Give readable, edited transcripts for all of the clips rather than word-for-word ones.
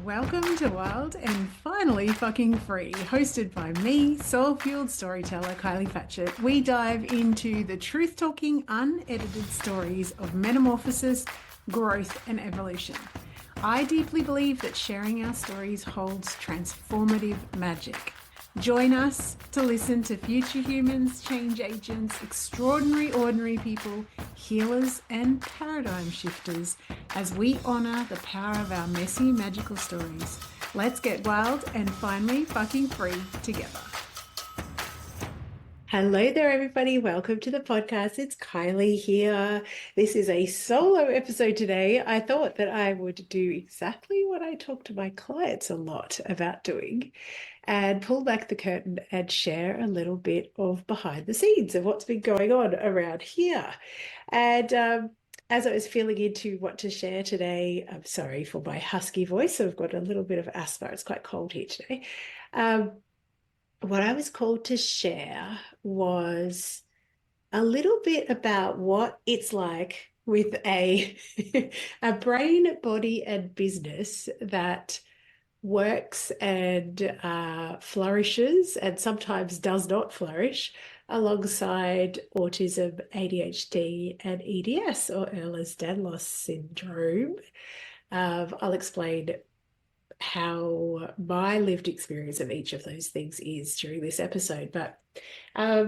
Welcome to Wild and Finally Fucking Free, hosted by me, soul-fueled storyteller Kylie Patchett. We dive into the truth-talking, unedited stories of metamorphosis, growth, and evolution. I deeply believe that sharing our stories holds transformative magic. Join us to listen to future humans, change agents, extraordinary ordinary people, healers, and paradigm shifters as we honor the power of our messy, magical stories. Let's get wild and finally fucking free together. Hello there, everybody. Welcome to the podcast. It's Kylie here. This is a solo episode today. I thought that I would do exactly what I talk to my clients a lot about doing and pull back the curtain and share a little bit of behind the scenes of what's been going on around here. And as I was feeling into what to share today, I'm sorry for my husky voice. I've got a little bit of asthma. It's quite cold here today. What I was called to share was a little bit about what it's like with a brain, body, and business that works and flourishes and sometimes does not flourish alongside autism, ADHD, and EDS, or Ehlers-Danlos Syndrome. I'll explain how my lived experience of each of those things is during this episode. But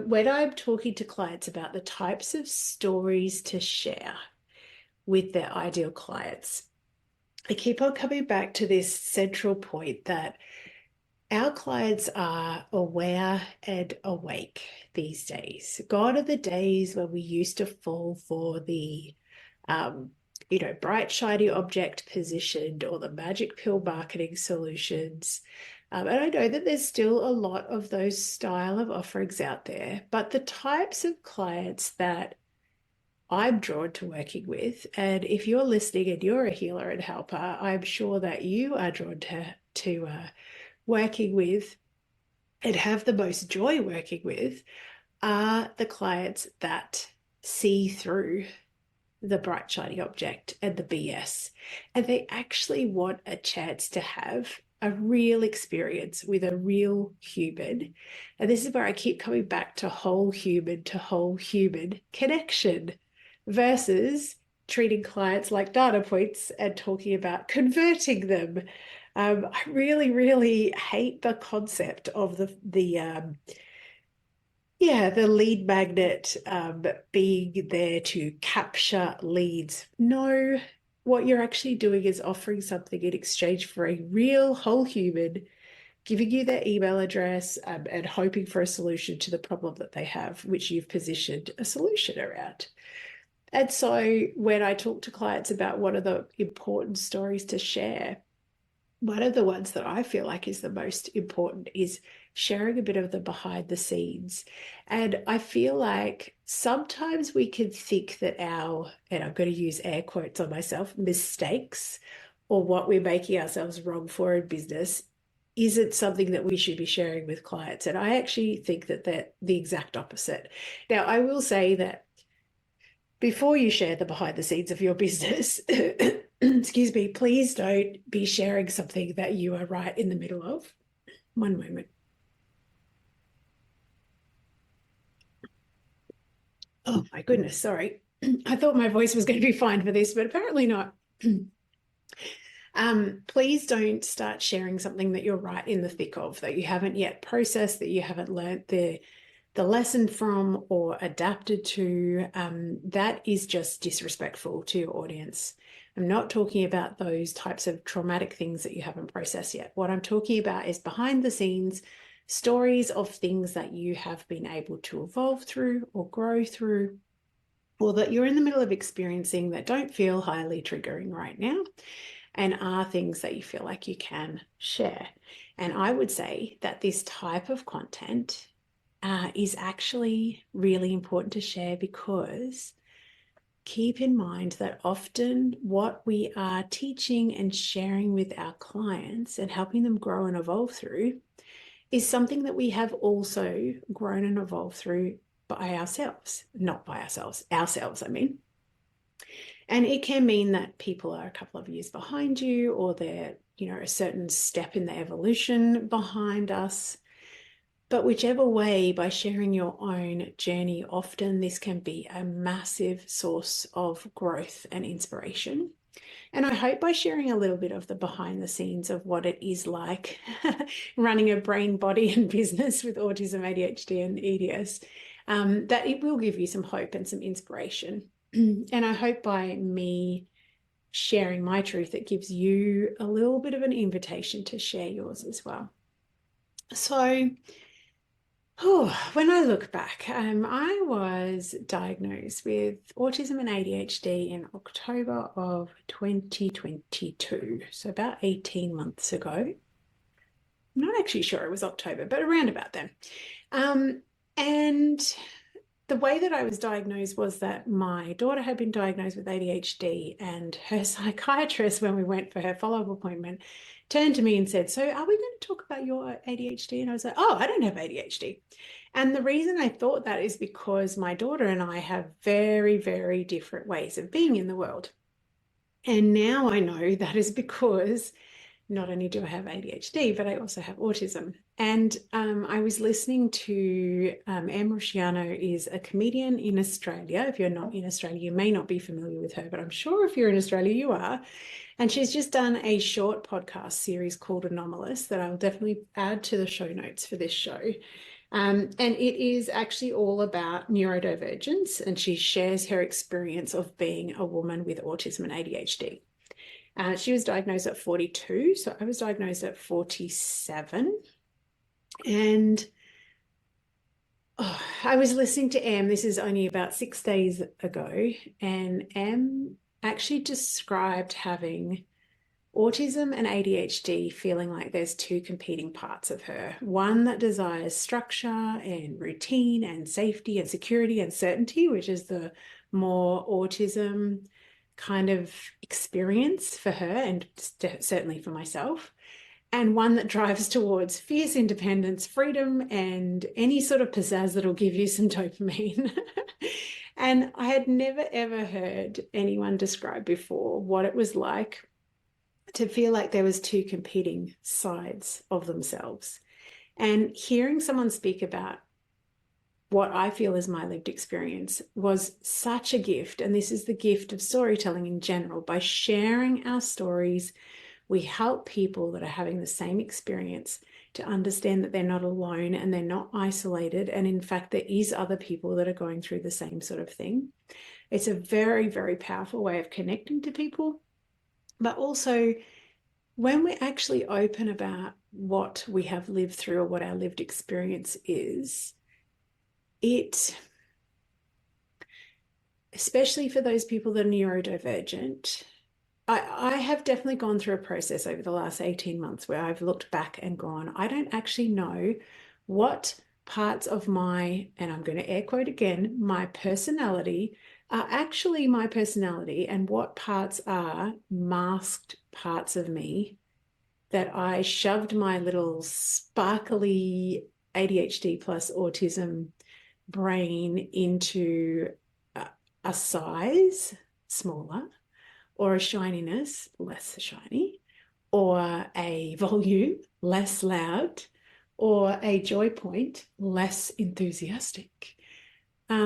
when I'm talking to clients about the types of stories to share with their ideal clients, I keep on coming back to this central point that our clients are aware and awake these days. Gone are the days when we used to fall for the bright, shiny object positioned or the magic pill marketing solutions. And I know that there's still a lot of those style of offerings out there, but the types of clients that I'm drawn to working with, and if you're listening and you're a healer and helper, I'm sure that you are drawn to working with and have the most joy working with, are the clients that see through the bright shiny object and the BS, and they actually want a chance to have a real experience with a real human. And this is where I keep coming back to whole human connection versus treating clients like data points and talking about converting them. I really, really hate the concept of the lead magnet being there to capture leads. No, what you're actually doing is offering something in exchange for a real whole human, giving you their email address and hoping for a solution to the problem that they have, which you've positioned a solution around. And so when I talk to clients about what are the important stories to share, one of the ones that I feel like is the most important is sharing a bit of the behind the scenes. And I feel like sometimes we can think that and I'm going to use air quotes on myself, mistakes or what we're making ourselves wrong for in business isn't something that we should be sharing with clients. And I actually think that they're the exact opposite. Now, I will say that before you share the behind the scenes of your business, excuse me, please don't be sharing something that you are right in the middle of. One moment. Oh my goodness, sorry. I thought my voice was going to be fine for this, but apparently not. Please don't start sharing something that you're right in the thick of, that you haven't yet processed, that you haven't learnt the lesson from or adapted to. That is just disrespectful to your audience. I'm not talking about those types of traumatic things that you haven't processed yet. What I'm talking about is behind the scenes stories of things that you have been able to evolve through or grow through, or that you're in the middle of experiencing that don't feel highly triggering right now and are things that you feel like you can share. And I would say that this type of content is actually really important to share, because keep in mind that often what we are teaching and sharing with our clients and helping them grow and evolve through is something that we have also grown and evolved through by ourselves, not by ourselves, I mean. And it can mean that people are a couple of years behind you, or they're, a certain step in the evolution behind us. But whichever way, by sharing your own journey, often this can be a massive source of growth and inspiration. And I hope by sharing a little bit of the behind the scenes of what it is like running a brain, body, and business with autism, ADHD, and EDS, that it will give you some hope and some inspiration. And I hope by me sharing my truth, it gives you a little bit of an invitation to share yours as well. So, when I look back, I was diagnosed with autism and ADHD in October of 2022, so about 18 months ago. I'm not actually sure it was October, but around about then. And the way that I was diagnosed was that my daughter had been diagnosed with ADHD, and her psychiatrist, when we went for her follow-up appointment, turned to me and said, "So are we going to talk about your ADHD?" And I was like, "Oh, I don't have ADHD." And the reason I thought that is because my daughter and I have very, very different ways of being in the world. And now I know that is because not only do I have ADHD, but I also have autism. And I was listening to Em Rusciano, is a comedian in Australia. If you're not in Australia, you may not be familiar with her, but I'm sure if you're in Australia, you are. And she's just done a short podcast series called Anomalous that I'll definitely add to the show notes for this show. And it is actually all about neurodivergence, and she shares her experience of being a woman with autism and ADHD. She was diagnosed at 42, so I was diagnosed at 47. And I was listening to Em, this is only about 6 days ago, and Em actually described having autism and ADHD feeling like there's two competing parts of her. One that desires structure and routine and safety and security and certainty, which is the more autism kind of experience for her, and certainly for myself. And one that drives towards fierce independence, freedom, and any sort of pizzazz that'll give you some dopamine. And I had never, ever heard anyone describe before what it was like to feel like there was two competing sides of themselves. And hearing someone speak about what I feel is my lived experience was such a gift. And this is the gift of storytelling in general. By sharing our stories, we help people that are having the same experience to understand that they're not alone and they're not isolated. And in fact, there is other people that are going through the same sort of thing. It's a very, very powerful way of connecting to people. But also, when we're actually open about what we have lived through or what our lived experience is, it, especially for those people that are neurodivergent, I have definitely gone through a process over the last 18 months where I've looked back and gone, I don't actually know what parts of my, and I'm going to air quote again, my personality are actually my personality, and what parts are masked parts of me that I shoved my little sparkly ADHD plus autism brain into a size smaller, or a shininess less shiny, or a volume less loud, or a joy point less enthusiastic,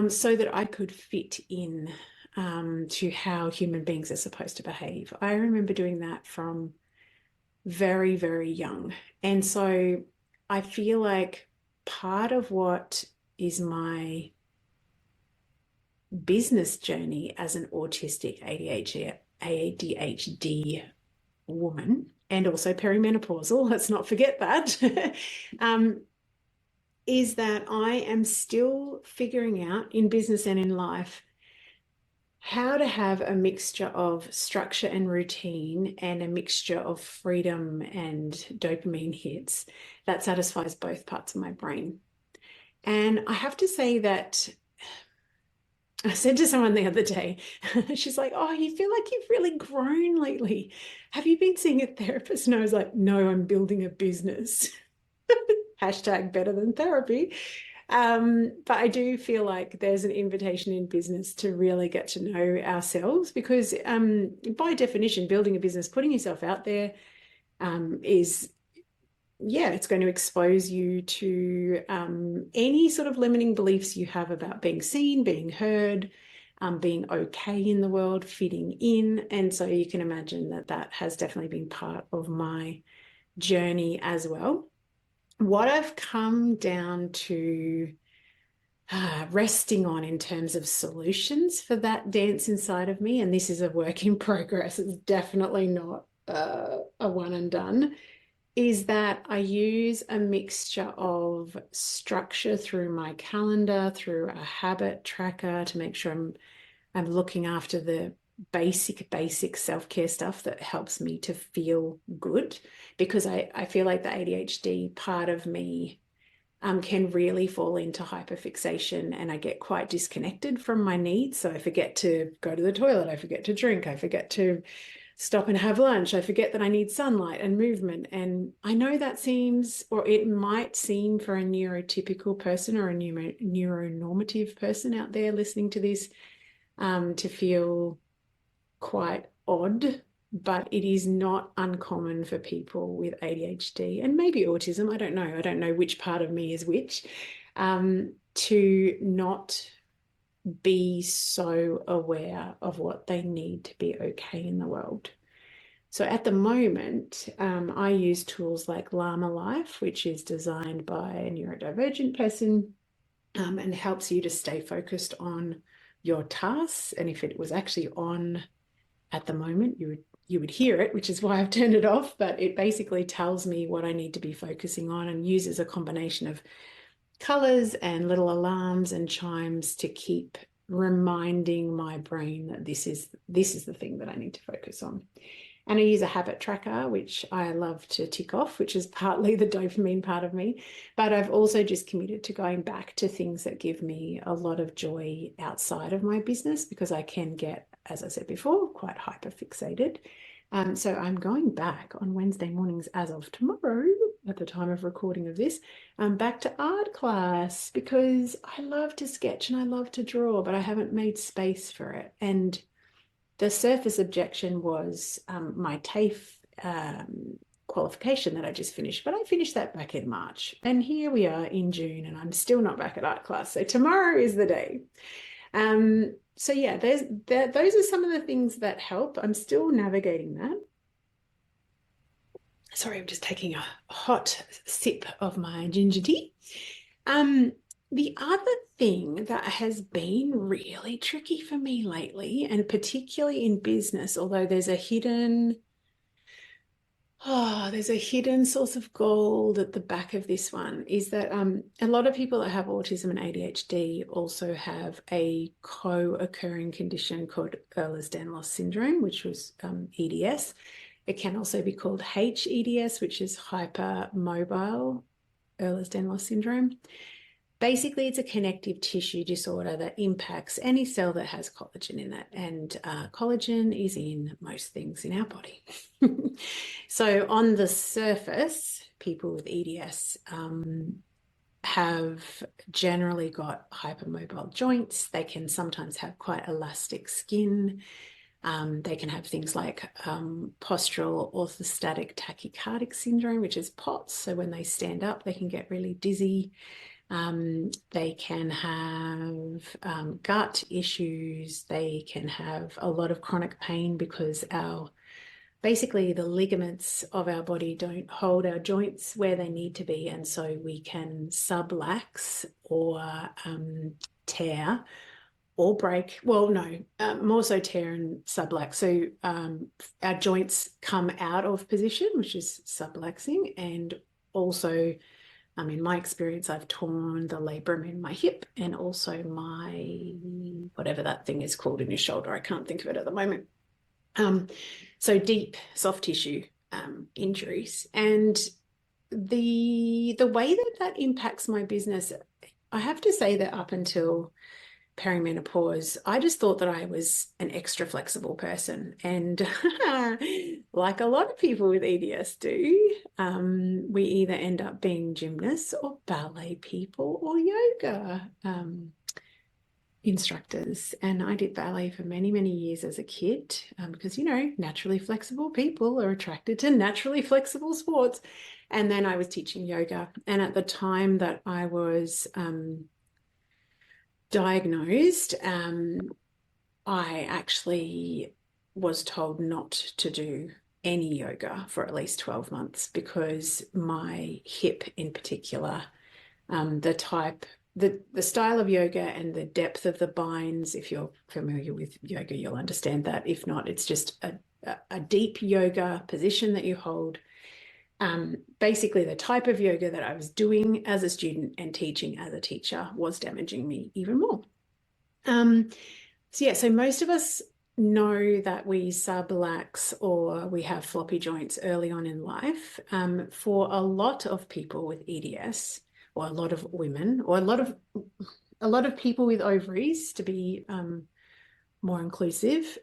so that I could fit in to how human beings are supposed to behave. I remember doing that from very, very young. And so I feel like part of what is my business journey as an autistic ADHD woman, and also perimenopausal, let's not forget that, is that I am still figuring out in business and in life how to have a mixture of structure and routine and a mixture of freedom and dopamine hits that satisfies both parts of my brain. And I have to say that I said to someone the other day, she's like, "Oh, you feel like you've really grown lately. Have you been seeing a therapist?" And I was like, "No, I'm building a business." Hashtag better than therapy. But I do feel like there's an invitation in business to really get to know ourselves because by definition, building a business, putting yourself out there is, yeah, it's going to expose you to any sort of limiting beliefs you have about being seen, being heard, being okay in the world, fitting in. And so you can imagine that that has definitely been part of my journey as well. What I've come down to resting on in terms of solutions for that dance inside of me, and this is a work in progress, it's definitely not a one and done, is that I use a mixture of structure through my calendar, through a habit tracker to make sure I'm looking after the basic self-care stuff that helps me to feel good, because I feel like the ADHD part of me can really fall into hyperfixation, and I get quite disconnected from my needs. So I forget to go to the toilet, I forget to drink, I forget to stop and have lunch, I forget that I need sunlight and movement. And I know that seems, or it might seem for a neurotypical person or a neuronormative person out there listening to this, to feel quite odd, but it is not uncommon for people with ADHD and maybe autism. I don't know. I don't know which part of me is which, to not be so aware of what they need to be okay in the world. So at the moment, I use tools like Llama Life, which is designed by a neurodivergent person, and helps you to stay focused on your tasks. And if it was actually on at the moment, you would hear it, which is why I've turned it off. But it basically tells me what I need to be focusing on and uses a combination of colors and little alarms and chimes to keep reminding my brain that this is the thing that I need to focus on. And I use a habit tracker, which I love to tick off, which is partly the dopamine part of me. But I've also just committed to going back to things that give me a lot of joy outside of my business, because I can get, as I said before, quite hyper fixated. So I'm going back on Wednesday mornings as of tomorrow, at the time of recording of this, back to art class, because I love to sketch and I love to draw, but I haven't made space for it. And the surface objection was my TAFE qualification that I just finished, but I finished that back in March. And here we are in June and I'm still not back at art class. So tomorrow is the day. So yeah, those are some of the things that help. I'm still navigating that. Sorry, I'm just taking a hot sip of my ginger tea. The other thing that has been really tricky for me lately, and particularly in business, although there's a hidden source of gold at the back of this one, is that a lot of people that have autism and ADHD also have a co-occurring condition called Ehlers-Danlos Syndrome, which was EDS. It can also be called HEDS, which is hypermobile Ehlers-Danlos Syndrome. Basically, it's a connective tissue disorder that impacts any cell that has collagen in it, and collagen is in most things in our body. So on the surface, people with EDS have generally got hypermobile joints. They can sometimes have quite elastic skin. They can have things like postural orthostatic tachycardic syndrome, which is POTS. So when they stand up, they can get really dizzy. They can have gut issues. They can have a lot of chronic pain because basically the ligaments of our body don't hold our joints where they need to be. And so we can sublux or tear or break. Well, no, more so tear and sublux. So our joints come out of position, which is subluxing, and also in my experience, I've torn the labrum in my hip and also my, whatever that thing is called in your shoulder. I can't think of it at the moment. So deep soft tissue injuries. And the way that impacts my business, I have to say that up until perimenopause, I just thought that I was an extra flexible person. And like a lot of people with EDS do, we either end up being gymnasts or ballet people or yoga instructors. And I did ballet for many, many years as a kid because, naturally flexible people are attracted to naturally flexible sports. And then I was teaching yoga. And at the time that I was diagnosed, I actually was told not to do any yoga for at least 12 months because my hip in particular, the style of yoga and the depth of the binds, if you're familiar with yoga, you'll understand that. If not, it's just a deep yoga position that you hold. Basically, the type of yoga that I was doing as a student and teaching as a teacher was damaging me even more. So most of us know that we subluxe or we have floppy joints early on in life. For a lot of people with EDS, or a lot of women, or a lot of people with ovaries, to be more inclusive,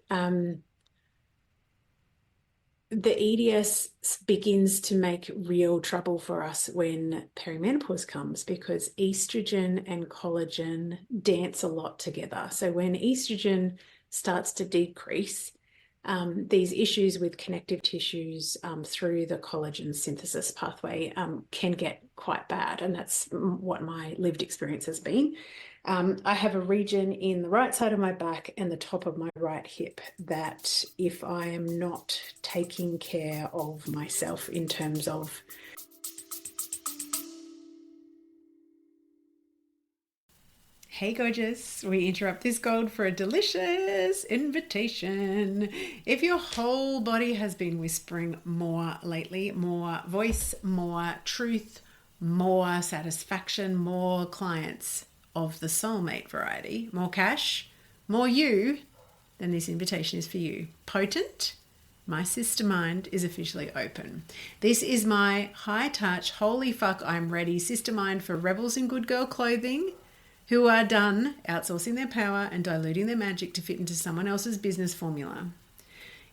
the EDS begins to make real trouble for us when perimenopause comes because estrogen and collagen dance a lot together. So when estrogen starts to decrease, these issues with connective tissues through the collagen synthesis pathway can get quite bad. And that's what my lived experience has been. I have a region in the right side of my back and the top of my right hip that if I am not taking care of myself in terms of Hey gorgeous, we interrupt this gold for a delicious invitation. If your whole body has been whispering more lately, more voice, more truth, more satisfaction, more clients of the soulmate variety, more cash, more you, then this invitation is for you. Potent, my sister mind is officially open. This is my high touch, holy fuck, I'm ready sister mind for rebels in good girl clothing who are done outsourcing their power and diluting their magic to fit into someone else's business formula.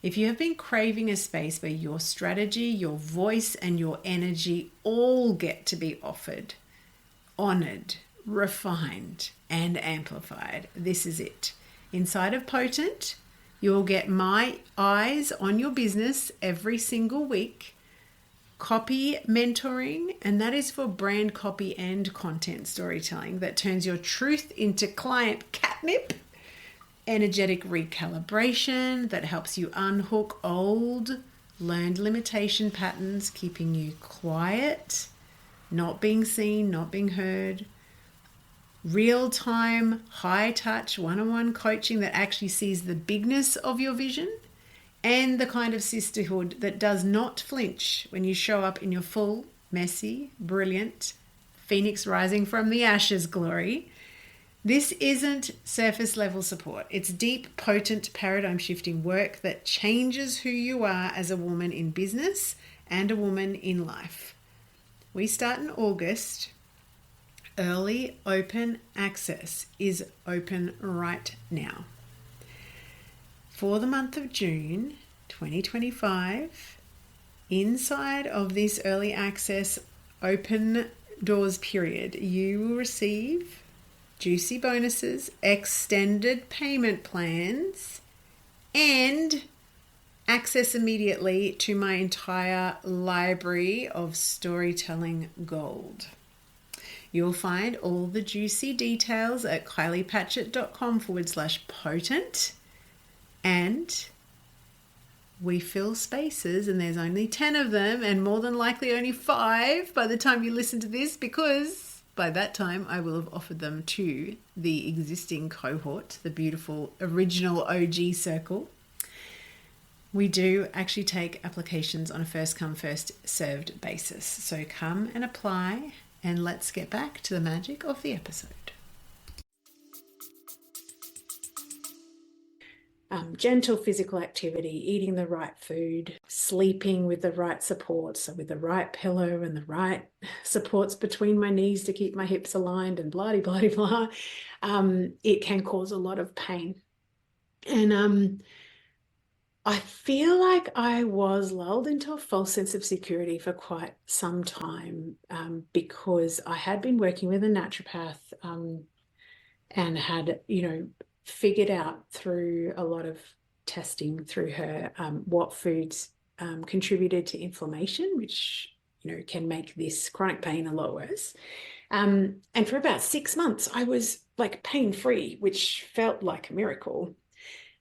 If you have been craving a space where your strategy, your voice, and your energy all get to be offered, honored, refined, and amplified, this is it. Inside of Potent, you'll get my eyes on your business every single week, copy mentoring, and that is for brand copy and content storytelling that turns your truth into client catnip, energetic recalibration that helps you unhook old learned limitation patterns, keeping you quiet, not being seen, not being heard, real-time, high-touch, one-on-one coaching that actually sees the bigness of your vision, and the kind of sisterhood that does not flinch when you show up in your full, messy, brilliant, phoenix rising from the ashes glory. This isn't surface level support. It's deep, potent, paradigm shifting work that changes who you are as a woman in business and a woman in life. We start in August. Early open access is open right now. For the month of June 2025, inside of this early access open doors period, you will receive juicy bonuses, extended payment plans, and access immediately to my entire library of storytelling gold. You'll find all the juicy details at kyliepatchett.com/potent. And we fill spaces, and there's only 10 of them, and more than likely only 5 by the time you listen to this, because by that time I will have offered them to the existing cohort, the beautiful original OG circle. We do actually take applications on a first come, first served basis. So come and apply, and let's get back to the magic of the episode. gentle physical activity, eating the right food, sleeping with the right supports, so with the right pillow and the right supports between my knees to keep my hips aligned and blah, blah, blah, it can cause a lot of pain. And I feel like I was lulled into a false sense of security for quite some time, because I had been working with a naturopath, and had, figured out through a lot of testing through her, what foods contributed to inflammation, which, can make this chronic pain a lot worse. And for about 6 months, I was like pain-free, which felt like a miracle.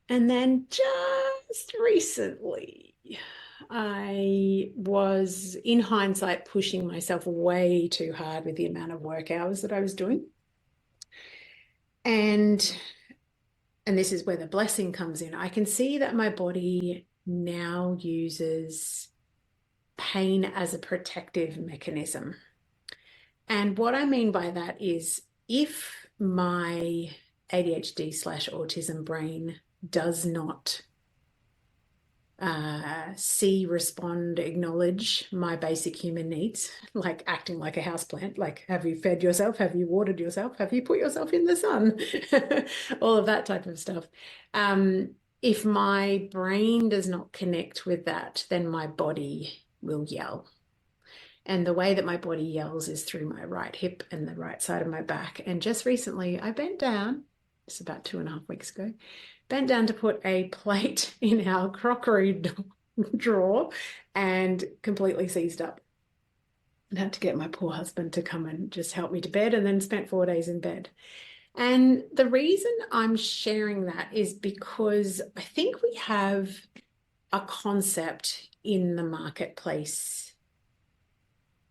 And then just recently, I was, in hindsight, pushing myself way too hard with the amount of work hours that I was doing. And this is where the blessing comes in. I can see that my body now uses pain as a protective mechanism. And what I mean by that is, if my ADHD/autism brain does not see, respond, acknowledge my basic human needs, like acting like a houseplant, like, have you fed yourself? Have you watered yourself? Have you put yourself in the sun? All of that type of stuff. If my brain does not connect with that, then my body will yell. And the way that my body yells is through my right hip and the right side of my back. And just recently I bent down, it's about 2.5 weeks ago, bent down to put a plate in our crockery drawer and completely seized up. And had to get my poor husband to come and just help me to bed, and then spent 4 days in bed. And the reason I'm sharing that is because I think we have a concept in the marketplace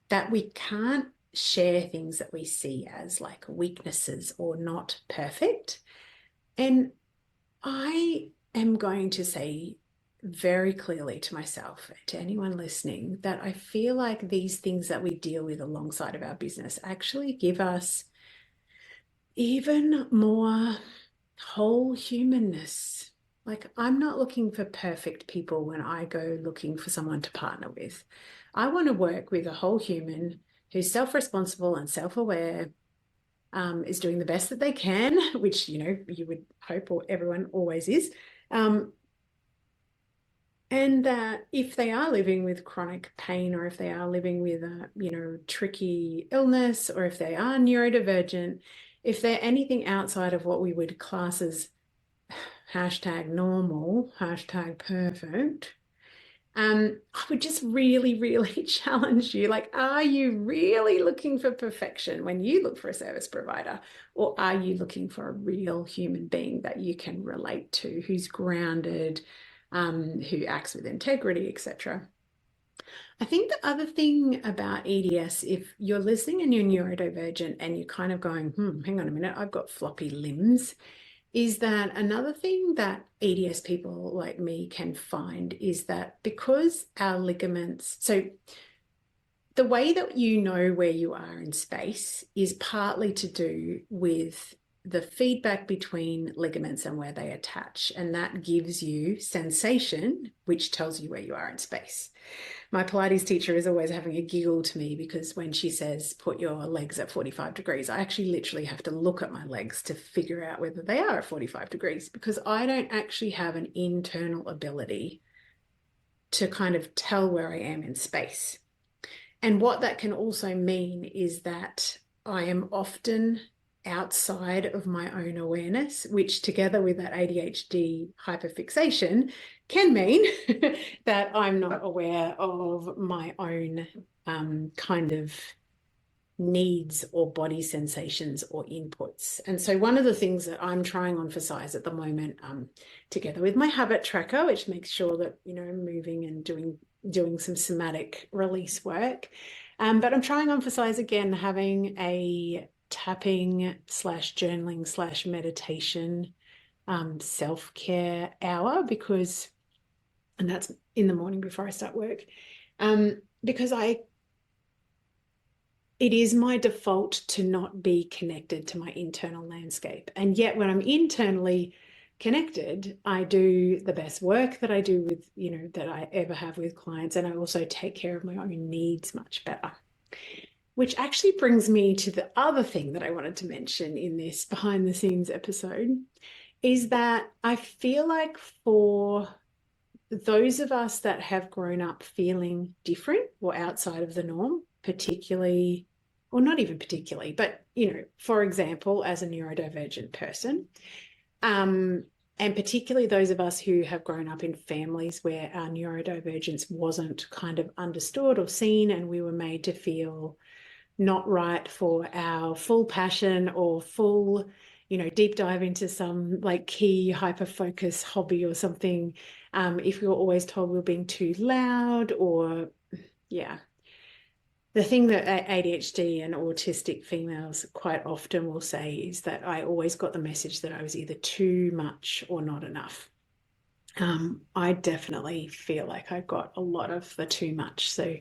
that we can't share things that we see as like weaknesses or not perfect. And I am going to say very clearly to myself, to anyone listening, that I feel like these things that we deal with alongside of our business actually give us even more whole humanness. Like, I'm not looking for perfect people when I go looking for someone to partner with. I want to work with a whole human who's self-responsible and self-aware, is doing the best that they can, which, you would hope, or everyone always is. And that if they are living with chronic pain, or if they are living with a, tricky illness, or if they are neurodivergent, if they're anything outside of what we would class as #normal, #perfect, I would just really, really challenge you. Like, are you really looking for perfection when you look for a service provider? Or are you looking for a real human being that you can relate to, who's grounded, who acts with integrity, etc.? I think the other thing about EDS, if you're listening and you're neurodivergent and you're kind of going, hang on a minute, I've got floppy limbs, is that another thing that EDS people like me can find is that because our ligaments, so the way that you know where you are in space is partly to do with the feedback between ligaments and where they attach, and that gives you sensation, which tells you where you are in space. My Pilates teacher is always having a giggle to me because when she says, put your legs at 45 degrees, I actually literally have to look at my legs to figure out whether they are at 45 degrees, because I don't actually have an internal ability to kind of tell where I am in space. And what that can also mean is that I am often outside of my own awareness, which together with that ADHD hyperfixation can mean that I'm not aware of my own kind of needs or body sensations or inputs. And so one of the things that I'm trying on for size at the moment, together with my habit tracker, which makes sure that, I'm moving and doing some somatic release work. But I'm trying on for size again, having a tapping / journaling / meditation self-care hour, and that's in the morning before I start work, because it is my default to not be connected to my internal landscape. And yet when I'm internally connected, I do the best work that I do with, that I ever have with clients. And I also take care of my own needs much better. Which actually brings me to the other thing that I wanted to mention in this behind the scenes episode is that I feel like for those of us that have grown up feeling different or outside of the norm, particularly, or not even particularly, but, for example, as a neurodivergent person, and particularly those of us who have grown up in families where our neurodivergence wasn't kind of understood or seen, and we were made to feel not right for our full passion or full, deep dive into some like key hyper focus hobby or something. If we were always told we were being too loud or, yeah. The thing that ADHD and autistic females quite often will say is that I always got the message that I was either too much or not enough. I definitely feel like I got a lot of the too much. So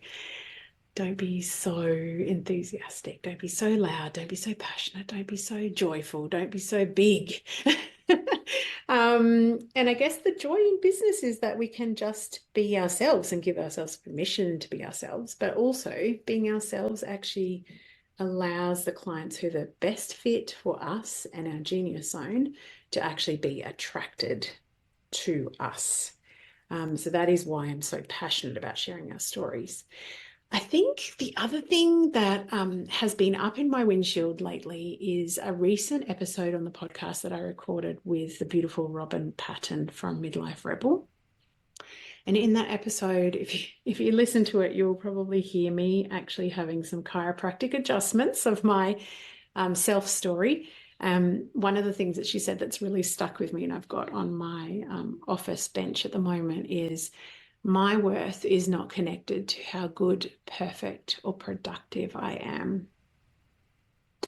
don't be so enthusiastic. Don't be so loud. Don't be so passionate. Don't be so joyful. Don't be so big. And I guess the joy in business is that we can just be ourselves and give ourselves permission to be ourselves, but also being ourselves actually allows the clients who are the best fit for us and our genius zone to actually be attracted to us. So that is why I'm so passionate about sharing our stories. I think the other thing that has been up in my windshield lately is a recent episode on the podcast that I recorded with the beautiful Robin Patton from Midlife Rebel. And in that episode, if you listen to it, you'll probably hear me actually having some chiropractic adjustments of my self-story. One of the things that she said that's really stuck with me and I've got on my office bench at the moment is, my worth is not connected to how good, perfect, or productive I am.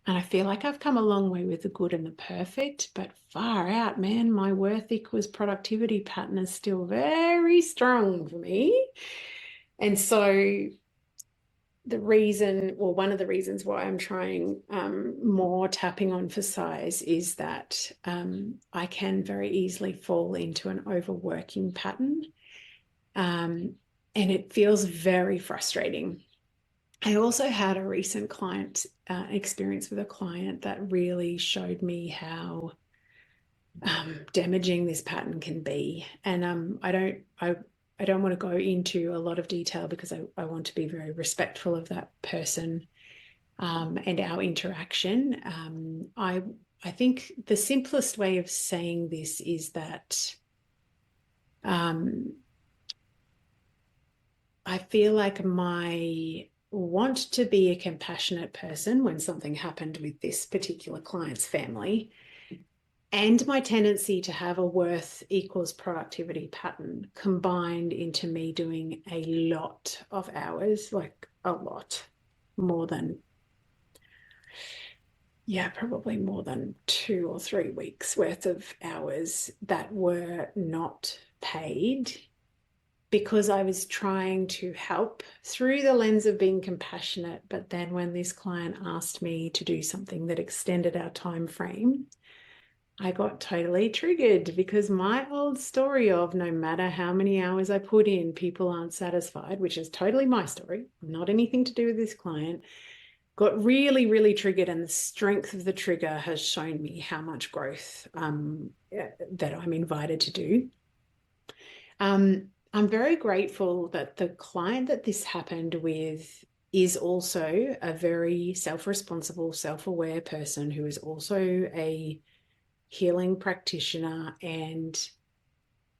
And I feel like I've come a long way with the good and the perfect, but far out, man, my worth equals productivity pattern is still very strong for me. And so one of the reasons why I'm trying more tapping on for size is that I can very easily fall into an overworking pattern. And it feels very frustrating. I also had a recent client experience with a client that really showed me how damaging this pattern can be. And I don't want to go into a lot of detail because I want to be very respectful of that person and our interaction. I think the simplest way of saying this is that I feel like my want to be a compassionate person when something happened with this particular client's family and my tendency to have a worth equals productivity pattern combined into me doing a lot of hours, like a lot, probably more than 2 or 3 weeks worth of hours that were not paid because I was trying to help through the lens of being compassionate. But then when this client asked me to do something that extended our time frame, I got totally triggered because my old story of no matter how many hours I put in, people aren't satisfied, which is totally my story, not anything to do with this client, got really, really triggered. And the strength of the trigger has shown me how much growth that I'm invited to do. I'm very grateful that the client that this happened with is also a very self-responsible, self-aware person who is also a healing practitioner and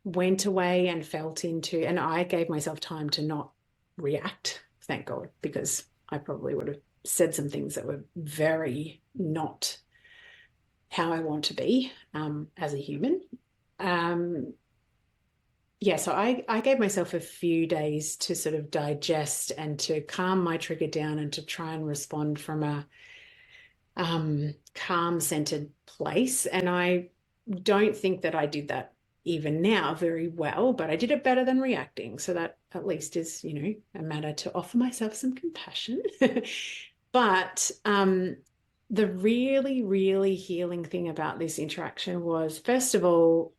went away and felt into, and I gave myself time to not react, thank God, because I probably would have said some things that were very not how I want to be as a human. So I gave myself a few days to sort of digest and to calm my trigger down and to try and respond from a calm-centered place. And I don't think that I did that even now very well, but I did it better than reacting. So that at least is, a matter to offer myself some compassion. But the really, really healing thing about this interaction was, first of all,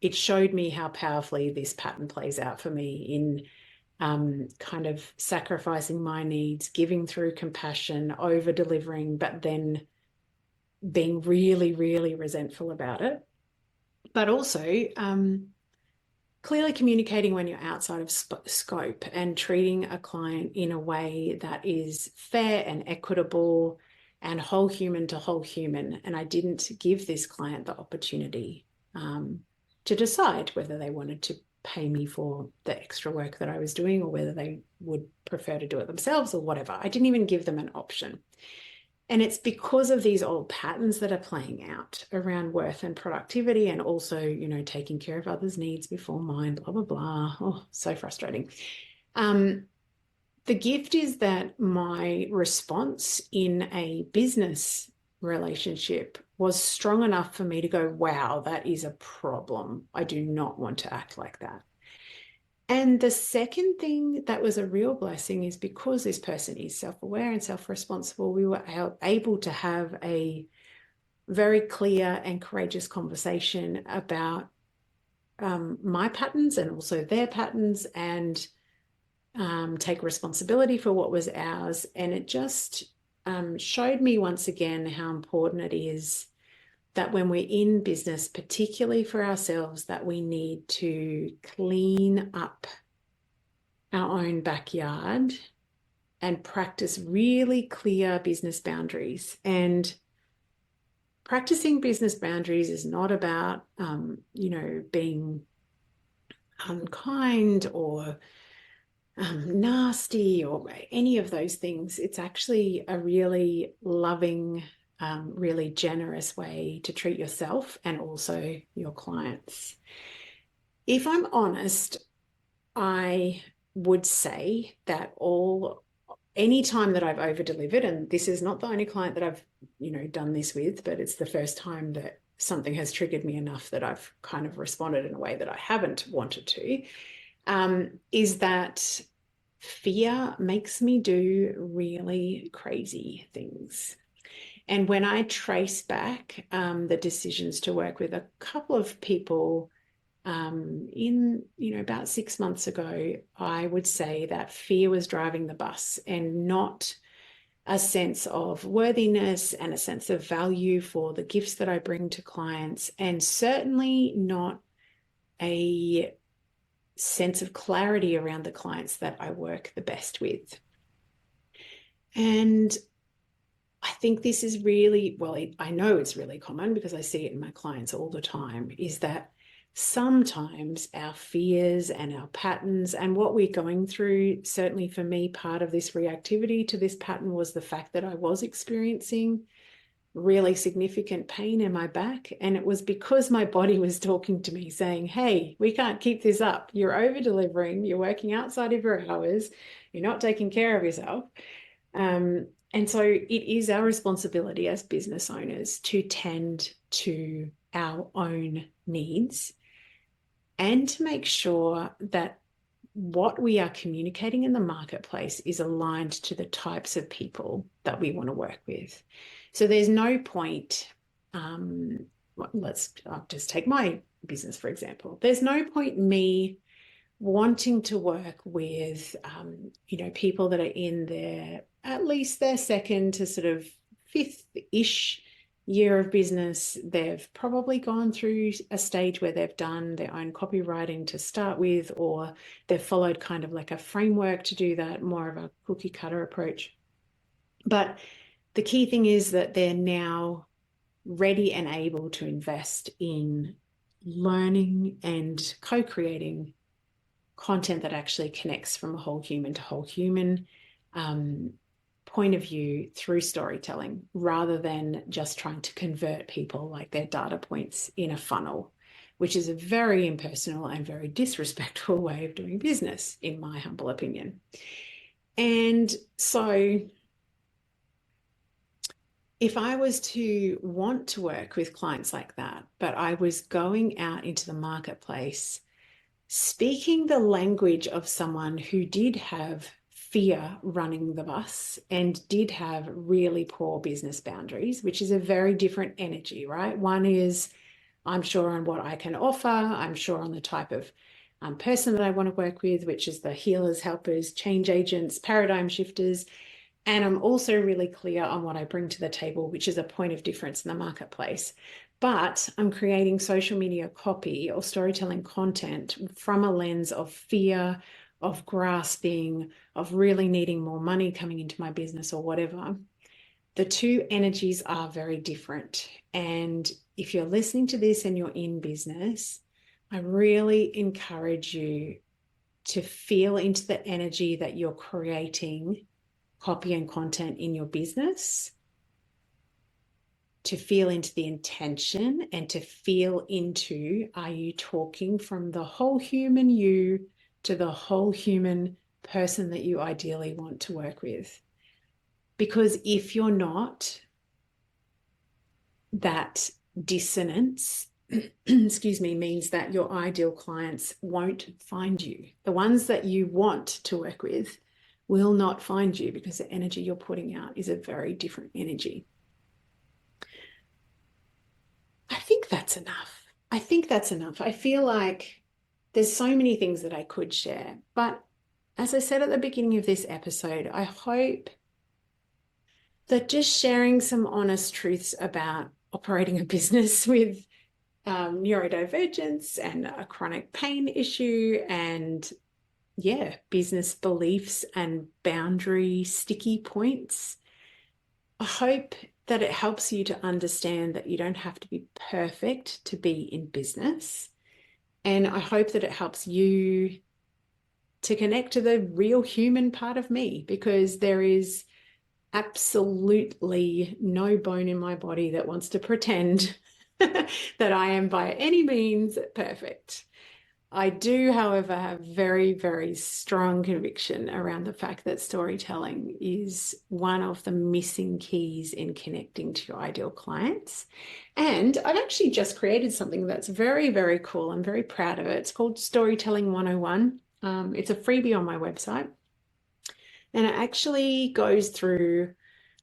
it showed me how powerfully this pattern plays out for me in kind of sacrificing my needs, giving through compassion, over delivering, but then being really, really resentful about it. But also clearly communicating when you're outside of scope and treating a client in a way that is fair and equitable and whole human to whole human. And I didn't give this client the opportunity to decide whether they wanted to pay me for the extra work that I was doing or whether they would prefer to do it themselves or whatever. I didn't even give them an option. And it's because of these old patterns that are playing out around worth and productivity, and also, you know, taking care of others' needs before mine, blah, blah, blah. Oh, so frustrating. The gift is that my response in a business relationship was strong enough for me to go, wow, that is a problem. I do not want to act like that. And the second thing that was a real blessing is because this person is self-aware and self-responsible, we were able to have a very clear and courageous conversation about my patterns and also their patterns, and take responsibility for what was ours. And it just showed me once again how important it is that when we're in business, particularly for ourselves, that we need to clean up our own backyard and practice really clear business boundaries. And practicing business boundaries is not about, you know, being unkind or nasty or any of those things. It's actually a really loving, really generous way to treat yourself and also your clients. If I'm honest, I would say that any time that I've over delivered, and this is not the only client that I've, you know, done this with, but it's the first time that something has triggered me enough that I've kind of responded in a way that I haven't wanted to, is that fear makes me do really crazy things. And when I trace back the decisions to work with a couple of people in, you know, about 6 months ago, I would say that fear was driving the bus, and not a sense of worthiness and a sense of value for the gifts that I bring to clients, and certainly not a sense of clarity around the clients that I work the best with. And I think this is really, well, I know it's really common because I see it in my clients all the time, is that sometimes our fears and our patterns and what we're going through, certainly for me, part of this reactivity to this pattern was the fact that I was experiencing really significant pain in my back. And it was because my body was talking to me saying, hey, we can't keep this up. You're over delivering. You're working outside of your hours. You're not taking care of yourself. And so it is our responsibility as business owners to tend to our own needs and to make sure that what we are communicating in the marketplace is aligned to the types of people that we want to work with. So there's no point, I'll just take my business, for example. There's no point me wanting to work with, you know, people that are in at least their second to sort of fifth-ish year of business. They've probably gone through a stage where they've done their own copywriting to start with, or they've followed kind of like a framework to do that, more of a cookie cutter approach. But the key thing is that they're now ready and able to invest in learning and co-creating content that actually connects from a whole human to whole human point of view through storytelling, rather than just trying to convert people like their data points in a funnel, which is a very impersonal and very disrespectful way of doing business, in my humble opinion. And so if I was to want to work with clients like that, but I was going out into the marketplace speaking the language of someone who did have fear running the bus and did have really poor business boundaries, which is a very different energy, right? One is I'm sure on what I can offer. I'm sure on the type of person that I want to work with, which is the healers, helpers, change agents, paradigm shifters. And I'm also really clear on what I bring to the table, which is a point of difference in the marketplace. But I'm creating social media copy or storytelling content from a lens of fear, of grasping, of really needing more money coming into my business or whatever. The two energies are very different. And if you're listening to this and you're in business, I really encourage you to feel into the energy that you're creating copy and content in your business, to feel into the intention and to feel into, are you talking from the whole human you to the whole human person that you ideally want to work with? Because if you're not, that dissonance, excuse me, means that your ideal clients won't find you. The ones that you want to work with will not find you because the energy you're putting out is a very different energy. I think that's enough. I think that's enough. I feel like there's so many things that I could share, but as I said at the beginning of this episode, I hope that just sharing some honest truths about operating a business with neurodivergence and a chronic pain issue and business beliefs and boundary sticky points. I hope that it helps you to understand that you don't have to be perfect to be in business. And I hope that it helps you to connect to the real human part of me, because there is absolutely no bone in my body that wants to pretend that I am by any means perfect. I do, however, have very, very strong conviction around the fact that storytelling is one of the missing keys in connecting to your ideal clients. And I've actually just created something that's very, very cool. I'm very proud of it. It's called Storytelling 101. It's a freebie on my website. And it actually goes through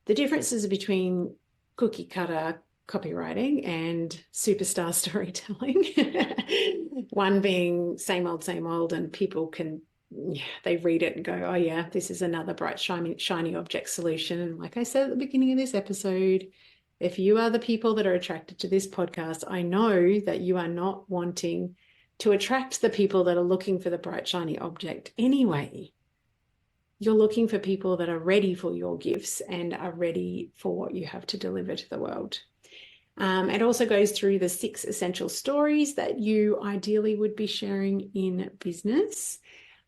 the differences between cookie cutter copywriting and superstar storytelling. One being same old, and people can, they read it and go, oh yeah, this is another bright, shiny object solution. And like I said at the beginning of this episode, if you are the people that are attracted to this podcast, I know that you are not wanting to attract the people that are looking for the bright, shiny object anyway. You're looking for people that are ready for your gifts and are ready for what you have to deliver to the world. It also goes through the 6 essential stories that you ideally would be sharing in business.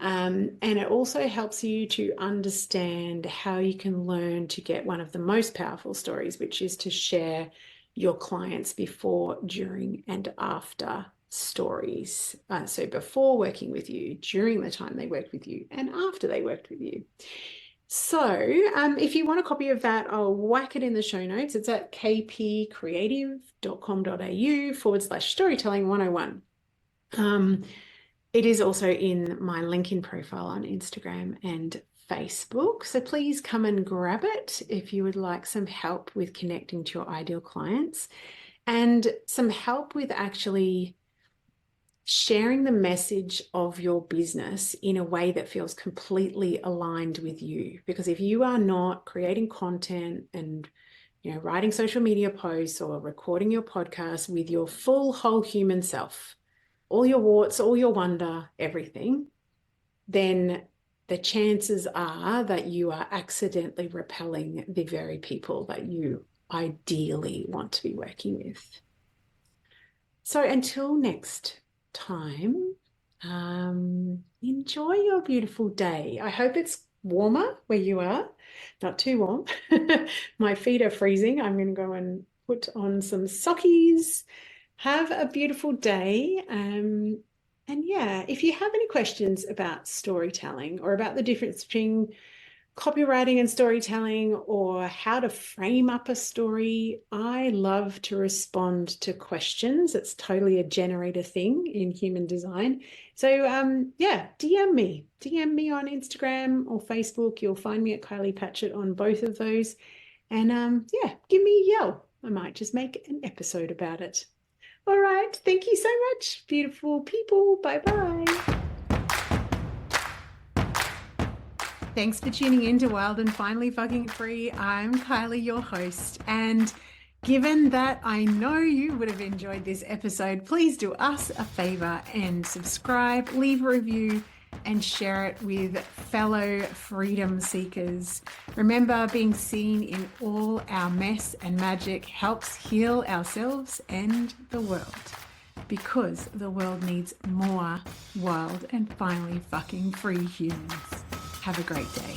And it also helps you to understand how you can learn to get one of the most powerful stories, which is to share your clients before, during, and after stories. So before working with you, during the time they worked with you, and after they worked with you. So if you want a copy of that, I'll whack it in the show notes. It's at kpcreative.com.au/storytelling 101. It is also in my LinkedIn profile on Instagram and Facebook. So please come and grab it if you would like some help with connecting to your ideal clients and some help with actually sharing the message of your business in a way that feels completely aligned with you. Because if you are not creating content and writing social media posts or recording your podcast with your full whole human self, all your warts, all your wonder, everything, then the chances are that you are accidentally repelling the very people that you ideally want to be working with. So until next time, enjoy your beautiful day. I hope it's warmer where you are, not too warm. My feet are freezing. I'm going to go and put on some sockies. Have a beautiful day. And yeah, if you have any questions about storytelling or about the difference between copywriting and storytelling, or how to frame up a story, I love to respond to questions. It's totally a generator thing in human design. So yeah, DM me on Instagram or Facebook. You'll find me at Kylie Patchett on both of those. And yeah, give me a yell. I might just make an episode about it. All right. Thank you so much, beautiful people. Bye-bye. Thanks for tuning in to Wild and Finally Fucking Free. I'm Kylie, your host. And given that I know you would have enjoyed this episode, please do us a favor and subscribe, leave a review, and share it with fellow freedom seekers. Remember, being seen in all our mess and magic helps heal ourselves and the world, because the world needs more wild and finally fucking free humans. Have a great day.